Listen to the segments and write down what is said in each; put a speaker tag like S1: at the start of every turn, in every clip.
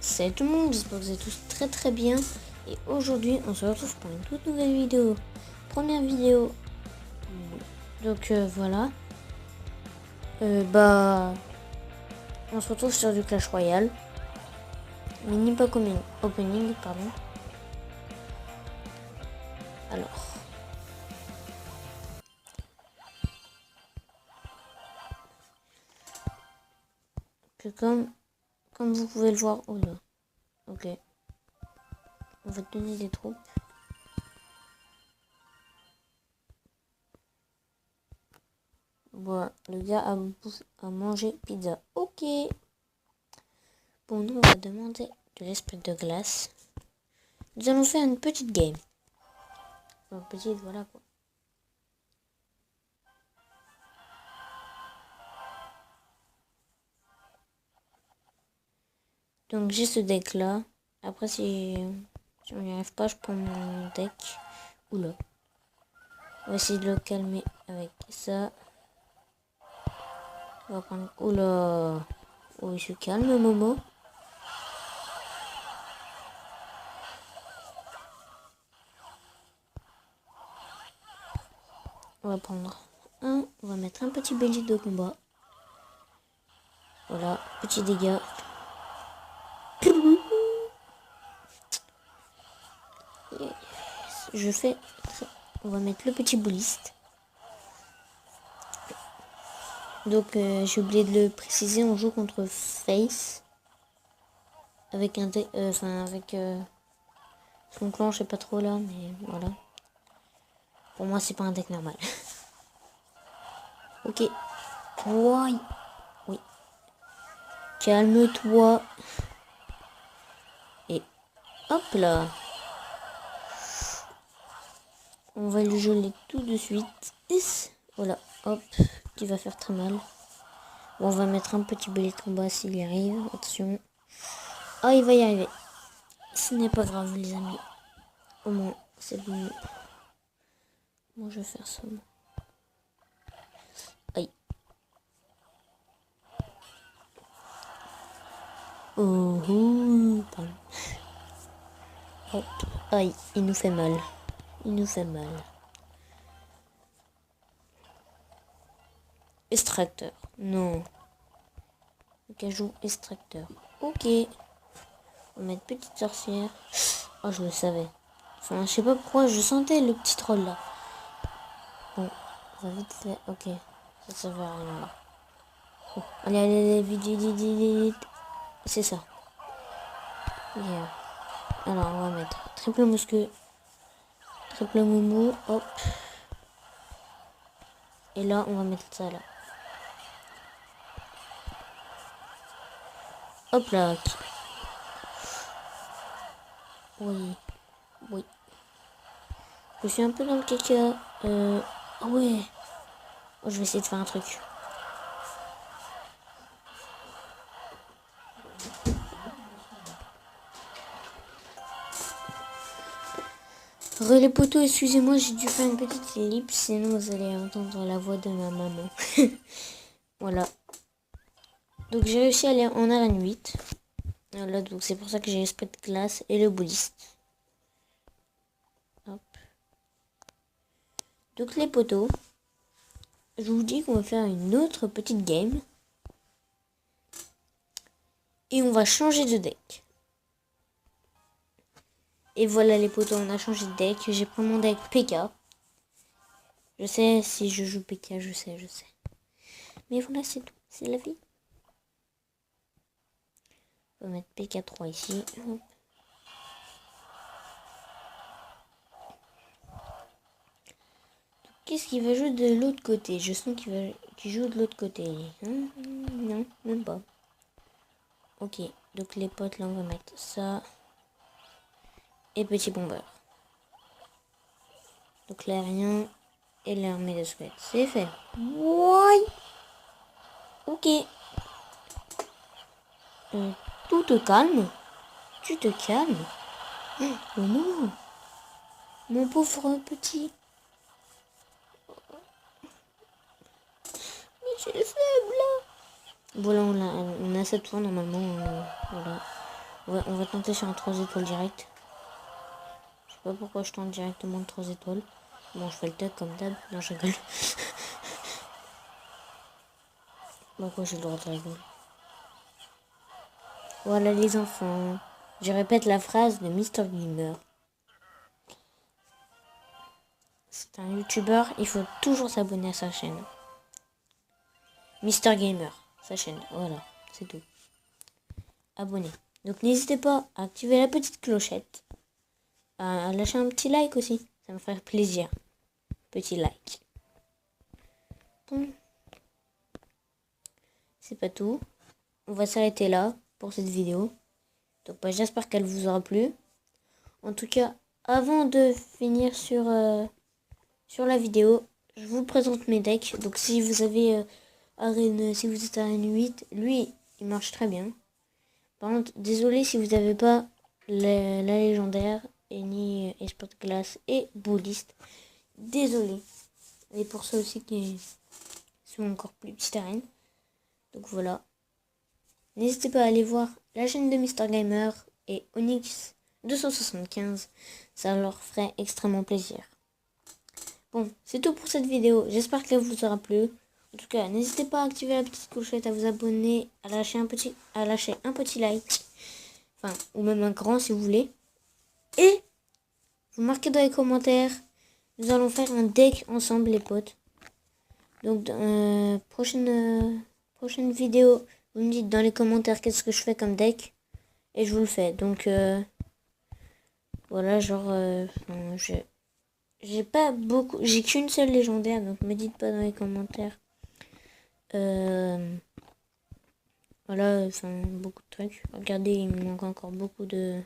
S1: Salut tout le monde, j'espère que vous êtes tous très bien. Et aujourd'hui, on se retrouve pour une toute nouvelle vidéo. Première vidéo. Donc voilà. On se retrouve sur du Clash Royale. Mini pack opening, pardon. Alors. Que comme vous pouvez le voir. Oh là. Ok. On va te donner des troupes. Voilà, le gars a mangé pizza. Ok. Bon, nous, on va demander de l'esprit de glace. Nous allons faire une petite game. Enfin, petite, voilà quoi. Donc, j'ai ce deck là. Après, si on n'y arrive pas, je prends mon deck. Oula. On va essayer de le calmer avec ça. On va prendre. Oula. Oh, il se calme, Momo. On va prendre un. On va mettre un petit bélier de combat. Voilà, petit dégât. Je fais. On va mettre le petit bouliste. Donc, j'ai oublié de le préciser, on joue contre Face. Avec un deck. Avec son clan, je sais pas trop là, mais voilà. Pour moi, c'est pas un deck normal. Ok. Oui. Oui. Calme-toi. Et hop là. On va le geler tout de suite. Voilà. Hop. Qui va faire très mal. Bon, on va mettre un petit bélier de combat s'il y arrive. Attention. Ah, il va y arriver. Ce n'est pas grave, les amis. Au moins, c'est bon. Moi, je vais faire ça. Aïe. Oh, pardon. Hop. Aïe, il nous fait mal. Il nous fait mal. Extracteur. Non. Cajou extracteur. Ok. On va mettre petite sorcière. Oh, je le savais. Enfin, je sais pas pourquoi, je sentais le petit troll là. Bon, on va vite faire. Ok. Ça servait à rien là. Oh. Allez, vite. C'est ça. Yeah. Alors, on va mettre triple muscu. Triple moumou. Hop. Et là, on va mettre ça là. Hop là. Oui. Je suis un peu dans le caca. Ah ouais. Oh, je vais essayer de faire un truc. Les poteaux, excusez-moi, j'ai dû faire une petite ellipse, sinon vous allez entendre la voix de ma maman. Voilà. Donc j'ai réussi à aller en arène 8. Voilà, donc c'est pour ça que j'ai l'esprit de glace et le bouliste. Hop. Donc les poteaux, je vous dis qu'on va faire une autre petite game. Et on va changer de deck. Et voilà les poteaux, on a changé de deck. J'ai pris mon deck PK. Je sais, si je joue PK, je sais. Mais voilà, c'est tout. C'est la vie. On va mettre PK3 ici. Hop. Qu'est-ce qu'il va jouer de l'autre côté? Je sens qu'il joue de l'autre côté. Non, même pas. Ok, donc les potes, là, on va mettre ça. Et petit bomber. Donc l'aérien et l'armée de squelettes. C'est fait. Ouais. Ok. Tout te calme. Tu te calmes. Oh non. Mon pauvre petit. Mais j'ai le faible là. Voilà, on a 7 fois normalement. Voilà. On va tenter sur un 3 étoiles direct. Je sais pas pourquoi je tente directement le 3 étoiles. Bon, je fais le tag comme d'hab. Non, je rigole. Pourquoi j'ai le droit de rigoler? Voilà les enfants. Je répète la phrase de Mister Gamer. C'est un youtubeur, il faut toujours s'abonner à sa chaîne. Mister Gamer, sa chaîne, voilà, c'est tout. Abonnez. Donc n'hésitez pas à activer la petite clochette. À lâcher un petit like aussi, ça me ferait plaisir. Petit like. Bon. C'est pas tout. On va s'arrêter là pour cette vidéo. Donc j'espère qu'elle vous aura plu. En tout cas, avant de finir sur la vidéo, je vous présente mes decks. Donc si vous avez si vous êtes à Arène 8, lui, il marche très bien. Par contre, désolé si vous n'avez pas la légendaire, et ni Esport Glace et Bouliste. Désolé. Et pour ceux aussi qui sont encore plus petites arènes. Donc voilà. N'hésitez pas à aller voir la chaîne de Mister Gamer et Onyx 275. Ça leur ferait extrêmement plaisir. Bon, c'est tout pour cette vidéo. J'espère qu'elle vous aura plu. En tout cas, n'hésitez pas à activer la petite clochette, à vous abonner, à lâcher un petit like. Enfin, ou même un grand si vous voulez. Et vous marquez dans les commentaires. Nous allons faire un deck ensemble, les potes. Donc, prochaine vidéo, vous me dites dans les commentaires qu'est-ce que je fais comme deck. Et je vous le fais. Donc, voilà, genre, j'ai pas beaucoup, j'ai qu'une seule légendaire, donc me dites pas dans les commentaires. Voilà, enfin, beaucoup de trucs. Regardez, il me manque encore beaucoup de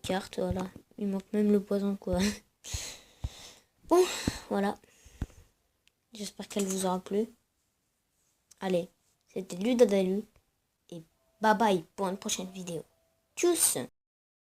S1: cartes, voilà. Il manque même le poison, quoi. Bon, voilà. J'espère qu'elle vous aura plu. Allez, c'était Ludadalu. Et bye bye pour une prochaine vidéo. Tchuss!